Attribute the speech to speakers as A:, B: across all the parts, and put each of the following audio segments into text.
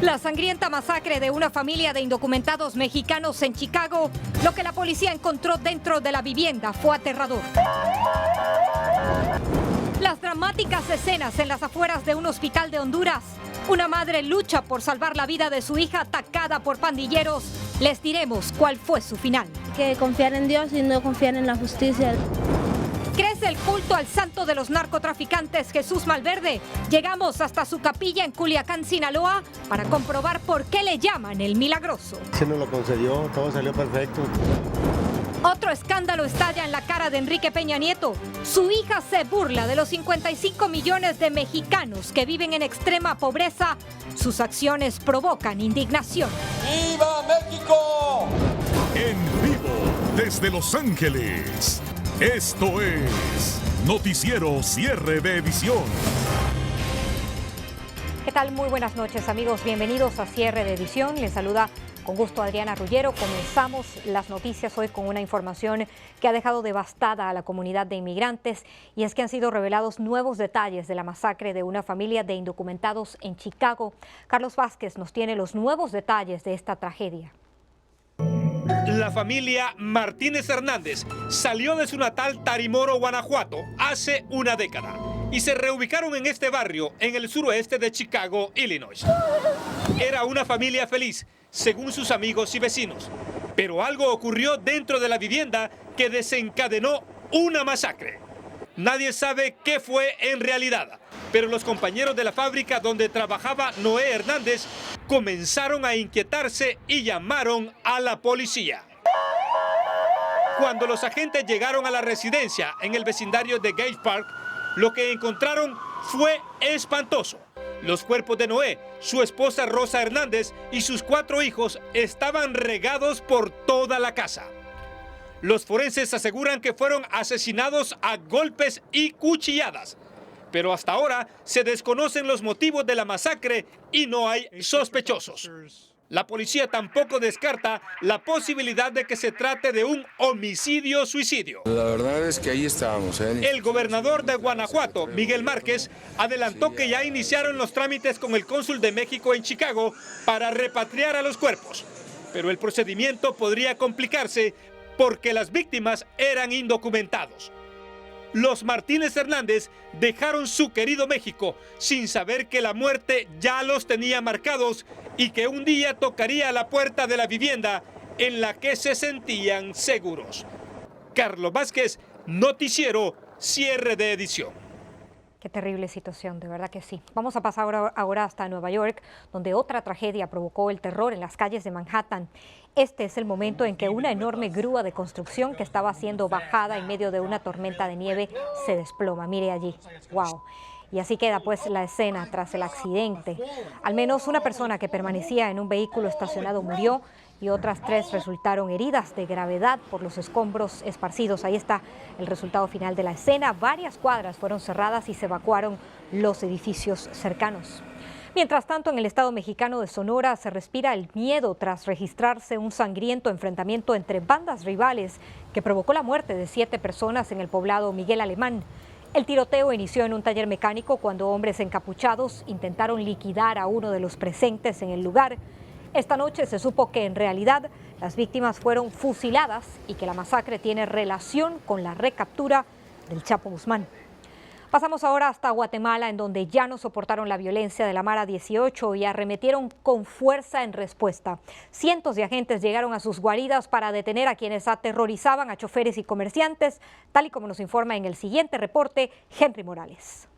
A: La sangrienta masacre de una familia de indocumentados mexicanos en Chicago, lo que la policía encontró dentro de la vivienda fue aterrador. Las dramáticas escenas en las afueras de un hospital de Honduras. Una madre lucha por salvar la vida de su hija atacada por pandilleros. Les diremos cuál fue su final.
B: Que confiar en Dios y no confiar en la justicia.
A: Crece el culto al santo de los narcotraficantes, Jesús Malverde. Llegamos hasta su capilla en Culiacán, Sinaloa, para comprobar por qué le llaman el Milagroso.
C: Se nos lo concedió, todo salió perfecto.
A: Otro escándalo estalla en la cara de Enrique Peña Nieto. Su hija se burla de los 55 millones de mexicanos que viven en extrema pobreza. Sus acciones provocan indignación.
D: ¡Viva México!
E: En vivo desde Los Ángeles. Esto es Noticiero Cierre de Edición.
A: ¿Qué tal? Muy buenas noches, amigos. Bienvenidos a Cierre de Edición. Les saluda con gusto Adriana Rullero. Comenzamos las noticias hoy con una información que ha dejado devastada a la comunidad de inmigrantes, y es que han sido revelados nuevos detalles de la masacre de una familia de indocumentados en Chicago. Carlos Vázquez nos tiene los nuevos detalles de esta tragedia.
F: La familia Martínez Hernández salió de su natal Tarimoro, Guanajuato, hace una década y se reubicaron en este barrio en el suroeste de Chicago, Illinois. Era una familia feliz, según sus amigos y vecinos, pero algo ocurrió dentro de la vivienda que desencadenó una masacre. Nadie sabe qué fue en realidad, pero los compañeros de la fábrica donde trabajaba Noé Hernández comenzaron a inquietarse y llamaron a la policía. Cuando los agentes llegaron a la residencia en el vecindario de Gage Park, lo que encontraron fue espantoso. Los cuerpos de Noé, su esposa Rosa Hernández y sus 4 hijos estaban regados por toda la casa. Los forenses aseguran que fueron asesinados a golpes y cuchilladas, pero hasta ahora se desconocen los motivos de la masacre y no hay sospechosos. La policía tampoco descarta la posibilidad de que se trate de un homicidio-suicidio.
G: La verdad es que ahí estábamos.
F: El gobernador de Guanajuato, Miguel Márquez, adelantó que ya iniciaron los trámites con el cónsul de México en Chicago para repatriar a los cuerpos, pero el procedimiento podría complicarse porque las víctimas eran indocumentados. Los Martínez Hernández dejaron su querido México sin saber que la muerte ya los tenía marcados y que un día tocaría la puerta de la vivienda en la que se sentían seguros. Carlos Vázquez, Noticiero Cierre de Edición.
A: Qué terrible situación, de verdad que sí. Vamos a pasar ahora hasta Nueva York, donde otra tragedia provocó el terror en las calles de Manhattan. Este es el momento en que una enorme grúa de construcción que estaba siendo bajada en medio de una tormenta de nieve se desploma. Mire allí. ¡Wow! Y así queda pues la escena tras el accidente. Al menos una persona que permanecía en un vehículo estacionado murió y otras 3 resultaron heridas de gravedad por los escombros esparcidos. Ahí está el resultado final de la escena. Varias cuadras fueron cerradas y se evacuaron los edificios cercanos. Mientras tanto, en el estado mexicano de Sonora se respira el miedo tras registrarse un sangriento enfrentamiento entre bandas rivales que provocó la muerte de 7 personas en el poblado Miguel Alemán. El tiroteo inició en un taller mecánico cuando hombres encapuchados intentaron liquidar a uno de los presentes en el lugar. Esta noche se supo que en realidad las víctimas fueron fusiladas y que la masacre tiene relación con la recaptura del Chapo Guzmán. Pasamos ahora hasta Guatemala, en donde ya no soportaron la violencia de la Mara 18 y arremetieron con fuerza en respuesta. Cientos de agentes llegaron a sus guaridas para detener a quienes aterrorizaban a choferes y comerciantes, tal y como nos informa en el siguiente reporte Henry Morales.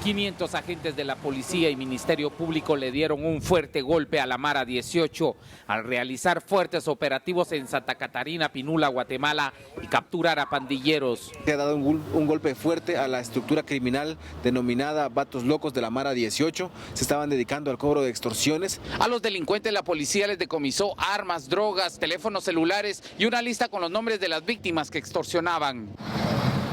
H: 500 agentes de la policía y Ministerio Público le dieron un fuerte golpe a la Mara 18 al realizar fuertes operativos en Santa Catarina, Pinula, Guatemala y capturar a pandilleros.
I: Se ha dado un golpe fuerte a la estructura criminal denominada Vatos Locos de la Mara 18. Se estaban dedicando al cobro de extorsiones.
H: A los delincuentes la policía les decomisó armas, drogas, teléfonos celulares y una lista con los nombres de las víctimas que extorsionaban.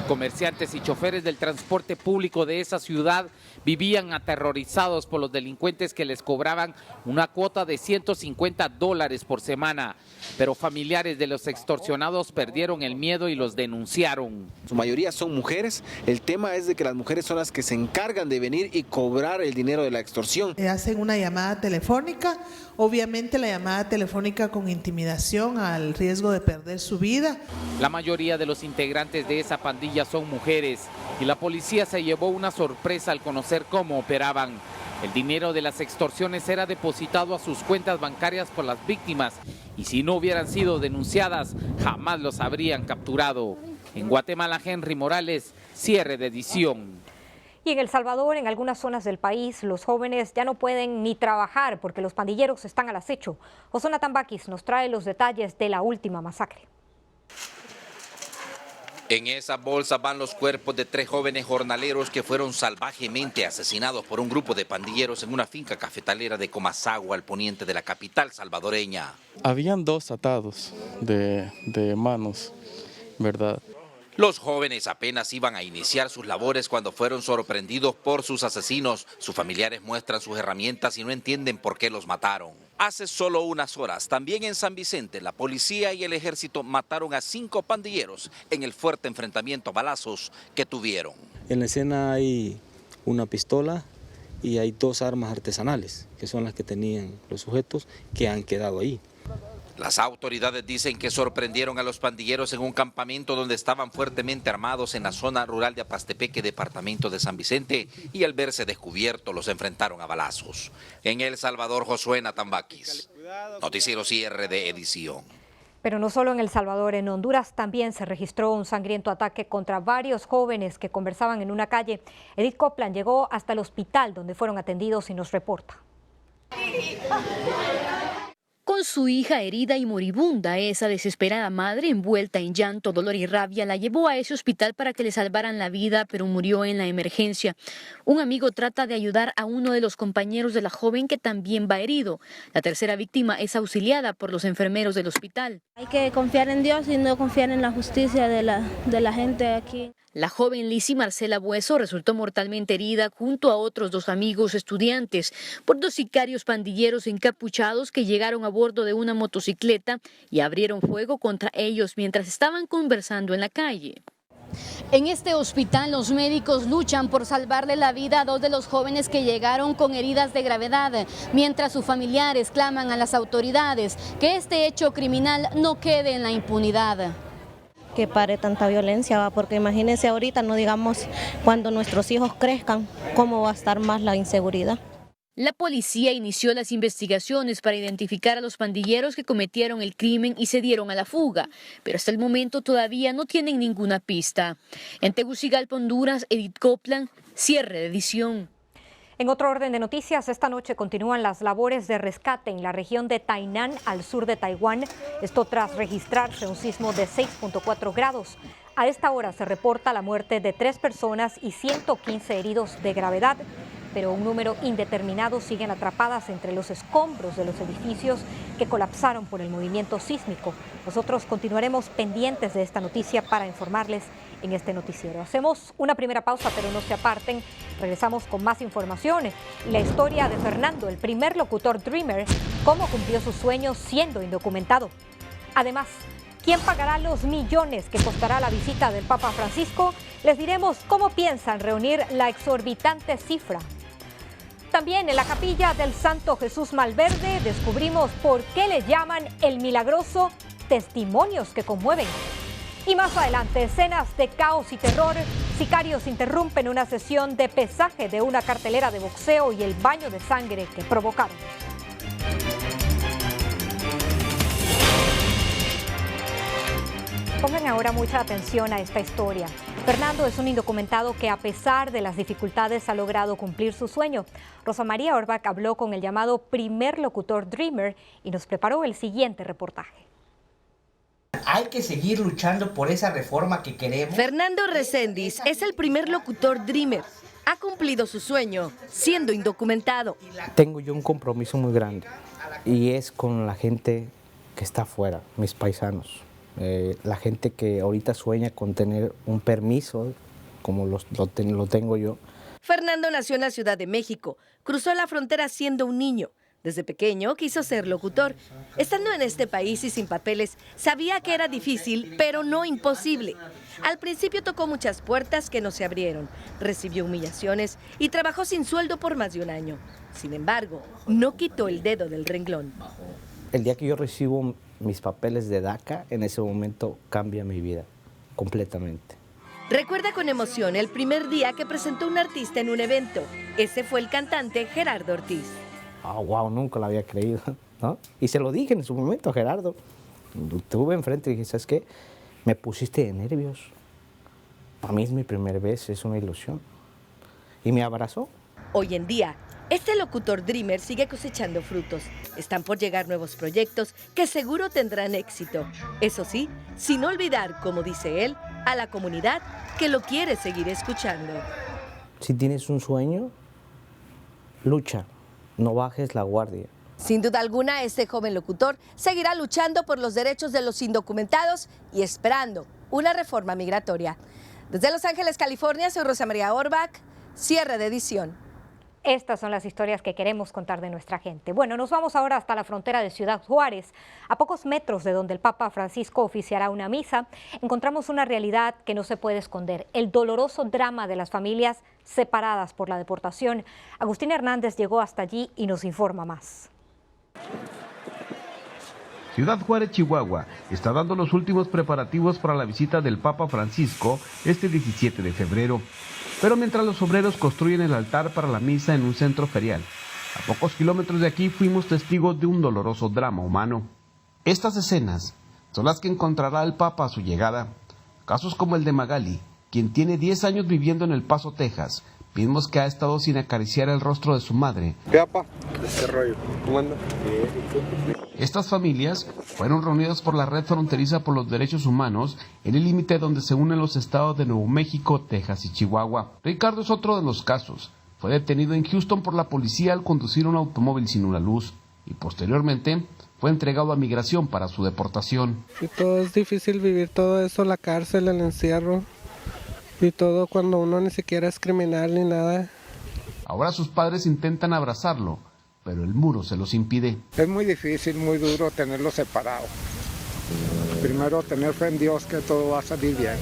H: Comerciantes y choferes del transporte público de esa ciudad vivían aterrorizados por los delincuentes que les cobraban una cuota de $150 por semana. Pero familiares de los extorsionados perdieron el miedo y los denunciaron.
I: Su mayoría son mujeres. El tema es de que las mujeres son las que se encargan de venir y cobrar el dinero de la extorsión.
J: Hacen una llamada telefónica, obviamente la llamada telefónica con intimidación al riesgo de perder su vida.
H: La mayoría de los integrantes de esa pandilla son mujeres y la policía se llevó una sorpresa al conocer cómo operaban. El dinero de las extorsiones era depositado a sus cuentas bancarias por las víctimas y si no hubieran sido denunciadas, jamás los habrían capturado. En Guatemala, Henry Morales, cierre de edición.
A: Y en El Salvador, en algunas zonas del país, los jóvenes ya no pueden ni trabajar porque los pandilleros están al acecho. Osona Tambakis nos trae los detalles de la última masacre.
K: En esa bolsa van los cuerpos de 3 jóvenes jornaleros que fueron salvajemente asesinados por un grupo de pandilleros en una finca cafetalera de Comasagua, al poniente de la capital salvadoreña.
L: Habían 2 atados de manos, ¿verdad?
K: Los jóvenes apenas iban a iniciar sus labores cuando fueron sorprendidos por sus asesinos. Sus familiares muestran sus herramientas y no entienden por qué los mataron. Hace solo unas horas, también en San Vicente, la policía y el ejército mataron a 5 pandilleros en el fuerte enfrentamiento a balazos que tuvieron.
M: En la escena hay una pistola y hay 2 armas artesanales, que son las que tenían los sujetos que han quedado ahí.
K: Las autoridades dicen que sorprendieron a los pandilleros en un campamento donde estaban fuertemente armados en la zona rural de Apastepeque, departamento de San Vicente, y al verse descubiertos los enfrentaron a balazos. En El Salvador, Josué Tambakis, Noticiero Cierre de edición.
A: Pero no solo en El Salvador, en Honduras también se registró un sangriento ataque contra varios jóvenes que conversaban en una calle. Edith Copland llegó hasta el hospital donde fueron atendidos y nos reporta.
N: Con su hija herida y moribunda, esa desesperada madre, envuelta en llanto, dolor y rabia, la llevó a ese hospital para que le salvaran la vida, pero murió en la emergencia. Un amigo trata de ayudar a uno de los compañeros de la joven que también va herido. La tercera víctima es auxiliada por los enfermeros del hospital.
B: Hay que confiar en Dios y no confiar en la justicia de la gente aquí.
N: La joven Lizzy Marcela Bueso resultó mortalmente herida junto a otros 2 amigos estudiantes por 2 sicarios pandilleros encapuchados que llegaron a bordo de una motocicleta y abrieron fuego contra ellos mientras estaban conversando en la calle. En este hospital los médicos luchan por salvarle la vida a 2 de los jóvenes que llegaron con heridas de gravedad, mientras sus familiares claman a las autoridades que este hecho criminal no quede en la impunidad.
B: Que pare tanta violencia, porque imagínense ahorita, no digamos cuando nuestros hijos crezcan, cómo va a estar más la inseguridad.
N: La policía inició las investigaciones para identificar a los pandilleros que cometieron el crimen y se dieron a la fuga, pero hasta el momento todavía no tienen ninguna pista. En Tegucigalpa, Honduras, Edith Copland, cierre de edición.
A: En otro orden de noticias, esta noche continúan las labores de rescate en la región de Tainan, al sur de Taiwán. Esto tras registrarse un sismo de 6.4 grados. A esta hora se reporta la muerte de 3 personas y 115 heridos de gravedad, pero un número indeterminado siguen atrapadas entre los escombros de los edificios que colapsaron por el movimiento sísmico. Nosotros continuaremos pendientes de esta noticia para informarles en este noticiero. Hacemos una primera pausa, pero no se aparten. Regresamos con más información y la historia de Fernando, el primer locutor Dreamer, cómo cumplió sus sueños siendo indocumentado. Además, ¿quién pagará los millones que costará la visita del Papa Francisco? Les diremos cómo piensan reunir la exorbitante cifra. También en la capilla del Santo Jesús Malverde descubrimos por qué le llaman el milagroso testimonios que conmueven. Y más adelante, escenas de caos y terror. Sicarios interrumpen una sesión de pesaje de una cartelera de boxeo y el baño de sangre que provocaron. Pongan ahora mucha atención a esta historia. Fernando es un indocumentado que a pesar de las dificultades ha logrado cumplir su sueño. Rosa María Orbach habló con el llamado primer locutor Dreamer y nos preparó el siguiente reportaje.
O: Hay que seguir luchando por esa reforma que queremos.
P: Fernando Reséndiz es el primer locutor Dreamer. Ha cumplido su sueño siendo indocumentado.
Q: Tengo yo un compromiso muy grande y es con la gente que está afuera, mis paisanos. La gente que ahorita sueña con tener un permiso, como lo tengo yo.
P: Fernando nació en la Ciudad de México, cruzó la frontera siendo un niño. Desde pequeño quiso ser locutor. Estando en este país y sin papeles, sabía que era difícil, pero no imposible. Al principio tocó muchas puertas que no se abrieron, recibió humillaciones y trabajó sin sueldo por más de un año. Sin embargo, no quitó el dedo del renglón.
Q: El día que yo recibo mis papeles de DACA, en ese momento cambia mi vida completamente.
P: Recuerda con emoción el primer día que presentó un artista en un evento. Ese fue el cantante Gerardo Ortiz.
Q: Wow, nunca lo había creído, ¿no? Y se lo dije en su momento a Gerardo. Lo tuve enfrente y dije, ¿sabes qué? Me pusiste de nervios. Para mí es mi primera vez, es una ilusión. Y me abrazó.
P: Hoy en día, este locutor dreamer sigue cosechando frutos. Están por llegar nuevos proyectos que seguro tendrán éxito. Eso sí, sin olvidar, como dice él, a la comunidad que lo quiere seguir escuchando.
Q: Si tienes un sueño, lucha. No bajes la guardia.
P: Sin duda alguna, este joven locutor seguirá luchando por los derechos de los indocumentados y esperando una reforma migratoria. Desde Los Ángeles, California, soy Rosa María Orbach, cierre de edición.
A: Estas son las historias que queremos contar de nuestra gente. Bueno, nos vamos ahora hasta la frontera de Ciudad Juárez. A pocos metros de donde el Papa Francisco oficiará una misa, encontramos una realidad que no se puede esconder: el doloroso drama de las familias separadas por la deportación. Agustín Hernández llegó hasta allí y nos informa más.
R: Ciudad Juárez, Chihuahua, está dando los últimos preparativos para la visita del Papa Francisco este 17 de febrero. Pero mientras los obreros construyen el altar para la misa en un centro ferial, a pocos kilómetros de aquí fuimos testigos de un doloroso drama humano. Estas escenas son las que encontrará el Papa a su llegada. Casos como el de Magali, quien tiene 10 años viviendo en El Paso, Texas, mismos que ha estado sin acariciar el rostro de su madre.
S: ¿Qué, papá? ¿Qué rollo? ¿Cómo anda?
R: Estas familias fueron reunidas por la Red Fronteriza por los Derechos Humanos en el límite donde se unen los estados de Nuevo México, Texas y Chihuahua. Ricardo es otro de los casos. Fue detenido en Houston por la policía al conducir un automóvil sin una luz y posteriormente fue entregado a migración para su deportación.
T: Y todo es difícil vivir todo eso, la cárcel, el encierro y todo cuando uno ni siquiera es criminal ni nada.
R: Ahora sus padres intentan abrazarlo, pero el muro se los impide.
S: Es muy difícil, muy duro tenerlo separado. Primero tener fe en Dios que todo va a salir bien.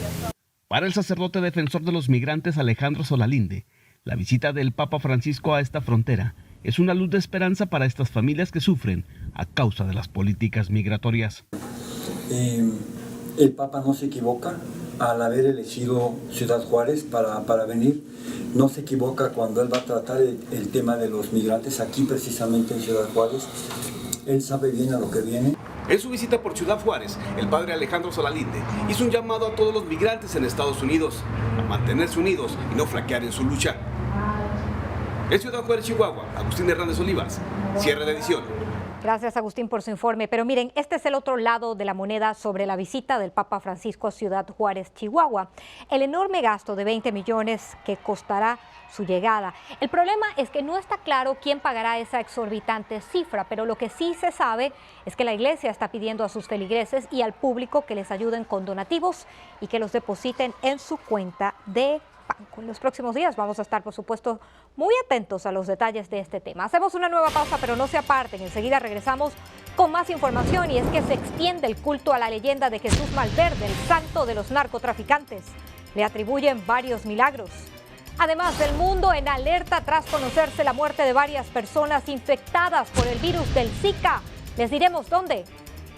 R: Para el sacerdote defensor de los migrantes Alejandro Solalinde, la visita del Papa Francisco a esta frontera es una luz de esperanza para estas familias que sufren a causa de las políticas migratorias.
U: El Papa no se equivoca al haber elegido Ciudad Juárez para venir. No se equivoca cuando él va a tratar el tema de los migrantes aquí precisamente en Ciudad Juárez. Él sabe bien a lo que viene.
V: En su visita por Ciudad Juárez, el padre Alejandro Solalinde hizo un llamado a todos los migrantes en Estados Unidos a mantenerse unidos y no flaquear en su lucha. En Ciudad Juárez, Chihuahua, Agustín Hernández Olivas, cierre de edición.
A: Gracias, Agustín, por su informe. Pero miren, este es el otro lado de la moneda sobre la visita del Papa Francisco a Ciudad Juárez, Chihuahua. El enorme gasto de 20 millones que costará su llegada. El problema es que no está claro quién pagará esa exorbitante cifra, pero lo que sí se sabe es que la iglesia está pidiendo a sus feligreses y al público que les ayuden con donativos y que los depositen en su cuenta de banco. En los próximos días vamos a estar, por supuesto, muy atentos a los detalles de este tema. Hacemos una nueva pausa, pero no se aparten. Enseguida regresamos con más información, y es que se extiende el culto a la leyenda de Jesús Malverde, el santo de los narcotraficantes. Le atribuyen varios milagros. Además, el mundo en alerta tras conocerse la muerte de varias personas infectadas por el virus del Zika. Les diremos dónde.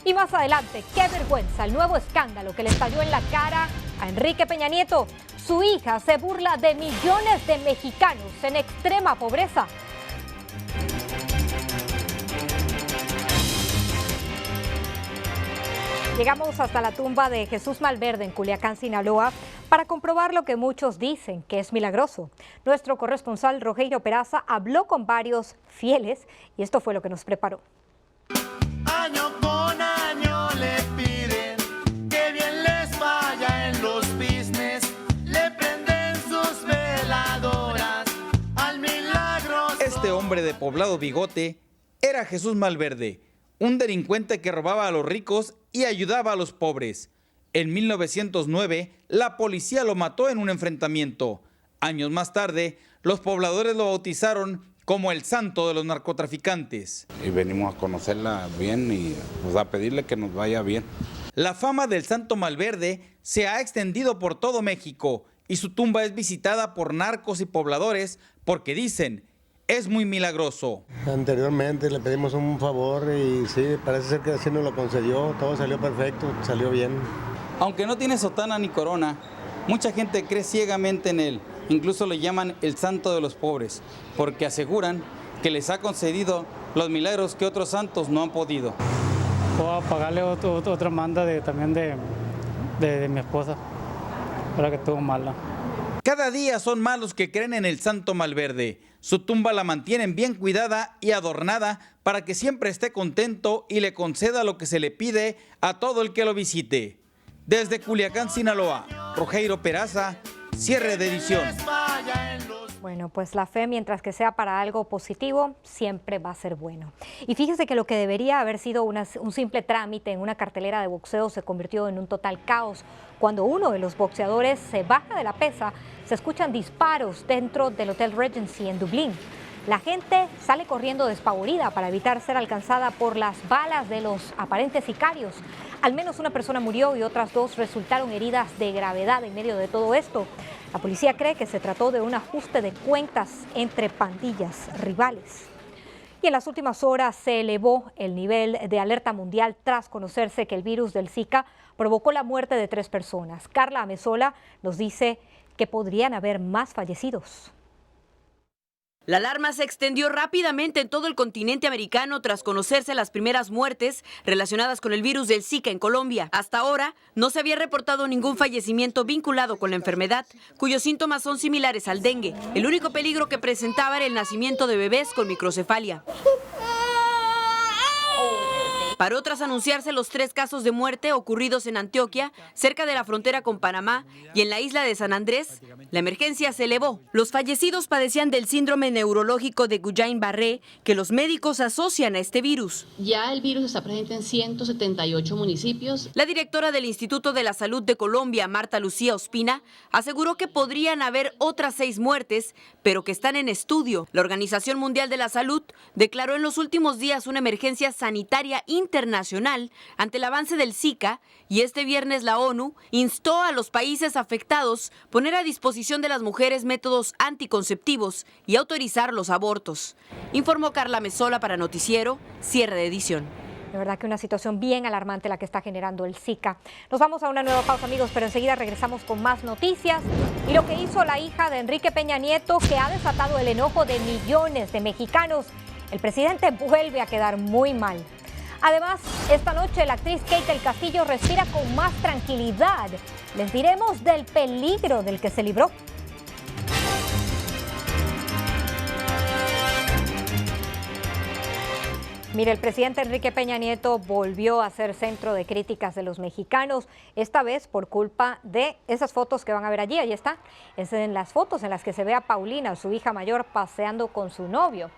A: Y más adelante, qué vergüenza, el nuevo escándalo que le estalló en la cara a Enrique Peña Nieto. Su hija se burla de millones de mexicanos en extrema pobreza. Llegamos hasta la tumba de Jesús Malverde en Culiacán, Sinaloa, para comprobar lo que muchos dicen que es milagroso. Nuestro corresponsal Rogelio Peraza habló con varios fieles y esto fue lo que nos preparó.
W: Año con año le piden que bien les vaya en los business, le prenden sus veladoras al milagro.
X: Este hombre de poblado bigote era Jesús Malverde,
C: un delincuente que robaba a los ricos y ayudaba a los pobres. En 1909, la policía lo mató en un enfrentamiento. Años más tarde, los pobladores lo bautizaron como el santo de los narcotraficantes.
D: Y venimos a conocerla bien y a pedirle que nos vaya bien.
C: La fama del Santo Malverde se ha extendido por todo México y su tumba es visitada por narcos y pobladores porque dicen, es muy milagroso.
E: Anteriormente le pedimos un favor y sí, parece ser que así nos lo concedió, todo salió perfecto, salió bien.
C: Aunque no tiene sotana ni corona, mucha gente cree ciegamente en él. Incluso le llaman el santo de los pobres, porque aseguran que les ha concedido los milagros que otros santos no han podido.
X: Voy a pagarle otra manda también de mi esposa, ahora que estuvo mala.
C: Cada día son más los que creen en el Santo Malverde. Su tumba la mantienen bien cuidada y adornada para que siempre esté contento y le conceda lo que se le pide a todo el que lo visite. Desde Culiacán, Sinaloa, Rogeiro Peraza, cierre de edición.
A: Bueno, pues la fe, mientras que sea para algo positivo, siempre va a ser bueno. Y fíjese que lo que debería haber sido un simple trámite en una cartelera de boxeo se convirtió en un total caos. Cuando uno de los boxeadores se baja de la pesa, se escuchan disparos dentro del Hotel Regency en Dublín. La gente sale corriendo despavorida para evitar ser alcanzada por las balas de los aparentes sicarios. Al menos una persona murió y otras dos resultaron heridas de gravedad en medio de todo esto. La policía cree que se trató de un ajuste de cuentas entre pandillas rivales. Y en las últimas horas se elevó el nivel de alerta mundial tras conocerse que el virus del Zika provocó la muerte de 3 personas. Carla Amezola nos dice que podrían haber más fallecidos.
Y: La alarma se extendió rápidamente en todo el continente americano tras conocerse las primeras muertes relacionadas con el virus del Zika en Colombia. Hasta ahora no se había reportado ningún fallecimiento vinculado con la enfermedad, cuyos síntomas son similares al dengue. El único peligro que presentaba era el nacimiento de bebés con microcefalia. Paró tras anunciarse los 3 casos de muerte ocurridos en Antioquia, cerca de la frontera con Panamá, y en la isla de San Andrés. La emergencia se elevó. Los fallecidos padecían del síndrome neurológico de Guillain-Barré, que los médicos asocian a este virus.
Z: Ya el virus está presente en 178 municipios.
Y: La directora del Instituto de la Salud de Colombia, Marta Lucía Ospina, aseguró que podrían haber otras 6 muertes, pero que están en estudio. La Organización Mundial de la Salud declaró en los últimos días una emergencia sanitaria internacional ante el avance del Zika, y este viernes la ONU instó a los países afectados poner a disposición de las mujeres métodos anticonceptivos y autorizar los abortos. Informó Carla Amezola para Noticiero, cierre de edición.
A: De verdad que una situación bien alarmante la que está generando el Zika. Nos vamos a una nueva pausa, amigos, pero enseguida regresamos con más noticias. Y lo que hizo la hija de Enrique Peña Nieto, que ha desatado el enojo de millones de mexicanos. El presidente vuelve a quedar muy mal. Además, esta noche la actriz Kate del Castillo respira con más tranquilidad. Les diremos del peligro del que se libró. Mire, el presidente Enrique Peña Nieto volvió a ser centro de críticas de los mexicanos, esta vez por culpa de esas fotos que van a ver allí. Ahí están, es en las fotos en las que se ve a Paulina, su hija mayor, paseando con su novio.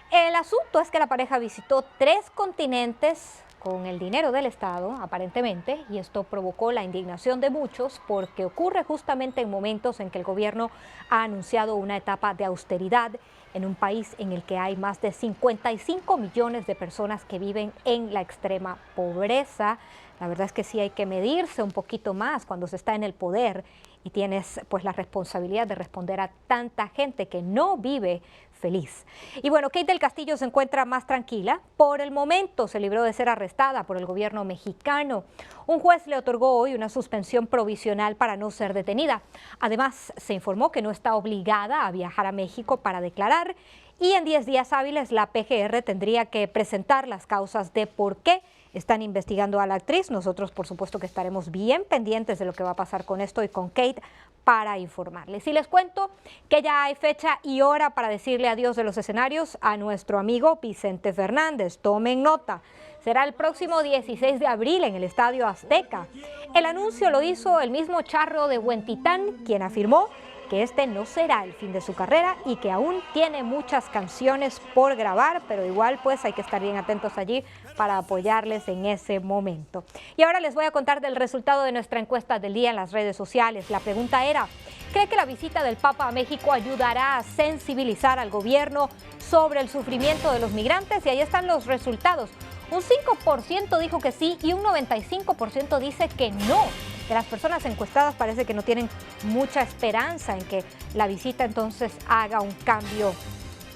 A: El asunto es que la pareja visitó 3 continentes con el dinero del Estado, aparentemente, y esto provocó la indignación de muchos porque ocurre justamente en momentos en que el gobierno ha anunciado una etapa de austeridad en un país en el que hay más de 55 millones de personas que viven en la extrema pobreza. La verdad es que sí hay que medirse un poquito más cuando se está en el poder y tienes pues la responsabilidad de responder a tanta gente que no vive feliz. Y bueno, Kate del Castillo se encuentra más tranquila. Por el momento se libró de ser arrestada por el gobierno mexicano. Un juez le otorgó hoy una suspensión provisional para no ser detenida. Además, se informó que no está obligada a viajar a México para declarar y en 10 días hábiles la PGR tendría que presentar las causas de por qué están investigando a la actriz. Nosotros, por supuesto, que estaremos bien pendientes de lo que va a pasar con esto y con Kate para informarles. Y les cuento que ya hay fecha y hora para decirle adiós de los escenarios a nuestro amigo Vicente Fernández. Tomen nota. Será el próximo 16 de abril en el Estadio Azteca. El anuncio lo hizo el mismo charro de Huentitán, quien afirmó que este no será el fin de su carrera y que aún tiene muchas canciones por grabar, pero igual pues hay que estar bien atentos allí para apoyarles en ese momento. Y ahora les voy a contar del resultado de nuestra encuesta del día en las redes sociales. La pregunta era: ¿cree que la visita del Papa a México ayudará a sensibilizar al gobierno sobre el sufrimiento de los migrantes? Y ahí están los resultados. Un 5% dijo que sí y un 95% dice que no. De las personas encuestadas parece que no tienen mucha esperanza en que la visita entonces haga un cambio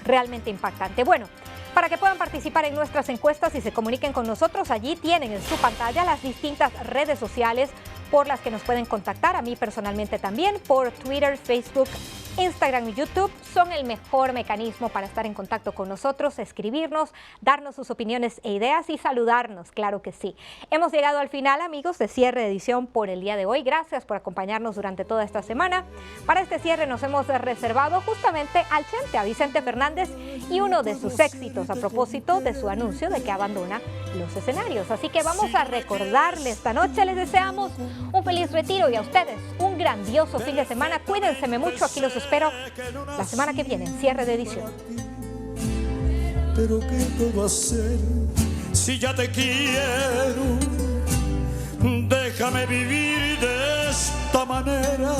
A: realmente impactante. Bueno, para que puedan participar en nuestras encuestas y se comuniquen con nosotros, allí tienen en su pantalla las distintas redes sociales por las que nos pueden contactar. A mí personalmente también, por Twitter, Facebook, Instagram y YouTube son el mejor mecanismo para estar en contacto con nosotros, escribirnos, darnos sus opiniones e ideas y saludarnos, claro que sí. Hemos llegado al final, amigos, de cierre de edición por el día de hoy. Gracias por acompañarnos durante toda esta semana. Para este cierre nos hemos reservado justamente al Chente, a Vicente Fernández, y uno de sus éxitos a propósito de su anuncio de que abandona los escenarios. Así que vamos a recordarle esta noche. Les deseamos un feliz retiro y a ustedes un grandioso fin de semana. Cuídense mucho, aquí los espero la semana que viene en cierre de edición.
F: Pero ¿qué puedo hacer si ya te quiero? Déjame vivir de esta manera.